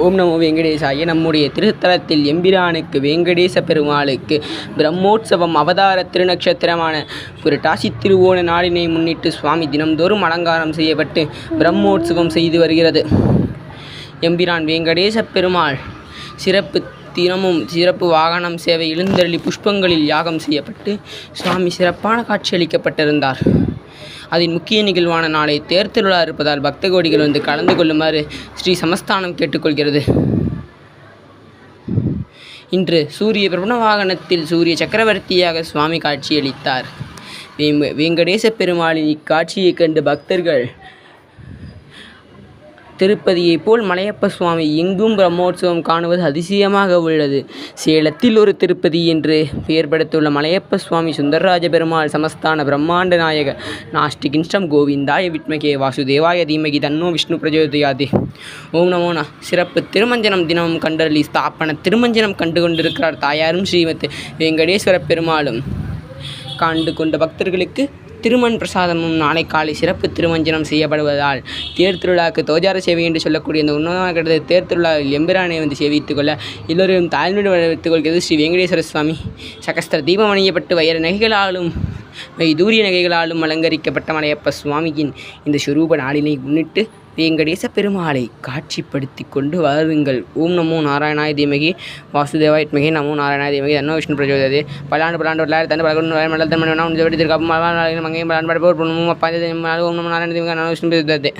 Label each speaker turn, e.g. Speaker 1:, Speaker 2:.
Speaker 1: ஓம் நமோ வெங்கடேசாய. நம்முடைய திருத்தலத்தில் எம்பிரானுக்கு வெங்கடேச பெருமாளுக்கு பிரம்மோற்சவம் அவதார திருநக்ஷத்திரமான புரட்டாசி திருவோண நாளினை முன்னிட்டு சுவாமி தினம்தோறும் அலங்காரம் செய்யப்பட்டு பிரம்மோற்சவம் செய்து வருகிறது. எம்பிரான் வெங்கடேச பெருமாள் தினமும் சிறப்பு வாகனம் சேவை எழுந்தருளி புஷ்பங்களில் யாகம் செய்யப்பட்டு சுவாமி சிறப்பான காட்சியளிக்கப்பட்டிருந்தார். அதில் முக்கிய நிகழ்வான நாளை தேர் திருவிழா இருப்பதால் பக்த கோடிகள் வந்து கலந்து கொள்ளுமாறு ஸ்ரீ சமஸ்தானம் கேட்டுக்கொள்கிறது. இன்று சூரிய பிரபண வாகனத்தில் சூரிய சக்கரவர்த்தியாக சுவாமி காட்சியளித்தார். வெங்கடேச பெருமாளின் இக்காட்சியைக் கண்டு பக்தர்கள் திருப்பதியைப் போல் மலையப்ப சுவாமி எங்கும் பிரம்மோற்சவம் காணுவது அதிசயமாக உள்ளது. சேலத்தில் ஒரு திருப்பதி என்று பெயர் படுத்துள்ள மலையப்ப சுவாமி சுந்தரராஜ பெருமாள் சமஸ்தான பிரம்மாண்ட நாயக நாஸ்டிகின்ஸ்டம் கோவிந்தாய வித்மகே வாசுதேவாய தீமகி தன்னோ விஷ்ணு பிரஜோதயாதே. ஓம் நமோ சிறப்பு திருமஞ்சனம் தினமும் கண்டறி ஸ்தாபன திருமஞ்சனம் கண்டு கொண்டிருக்கிறார் தாயாரும் ஸ்ரீமத் வெங்கடேஸ்வர பெருமாளும். கண்டு கொண்ட பக்தர்களுக்கு திருமண் பிரசாதமும் நாளை காலை சிறப்பு திருமஞ்சனம் செய்யப்படுவதால் தேர் திருவிழாவுக்கு தோஜார சேவை என்று சொல்லக்கூடிய இந்த உன்னதமான கட்டத்தை தேர் திருவிழாவில் எம்பிரானை வந்து சேவித்துக் கொள்ள எல்லோரையும் தாழ்மையோடு வரவேற்றுக் கொள்கிறது. ஸ்ரீ வெங்கடேஸ்வர சுவாமி சகஸ்திர தீபம் அணியப்பட்டு வைர நகைகளாலும் வைதூரிய நகைகளாலும் அலங்கரிக்கப்பட்ட மலையப்ப சுவாமியின் இந்த ஸ்வரூப நாளினை முன்னிட்டு வெங்கடேச பெருமாளை காட்சிப்படுத்தி கொண்டு வாருங்கள். ஓம் நமோ நாராயணாய தீமகி வாசுதேவாய வித்மகே நமோ நாராயணாய தீமகி தன்னோ விஷ்ணு பிரஜோதயாதே. பல்லாண்டு வரலாறு தந்து பலகொண்டு மண்டலத்தன் மணி திருக்காப்பு மங்கையும் பலாண்டு படப்போர் ஓம் நமோ நாராயண தீமகி விஷ்ணு பிரஜோதயாதே.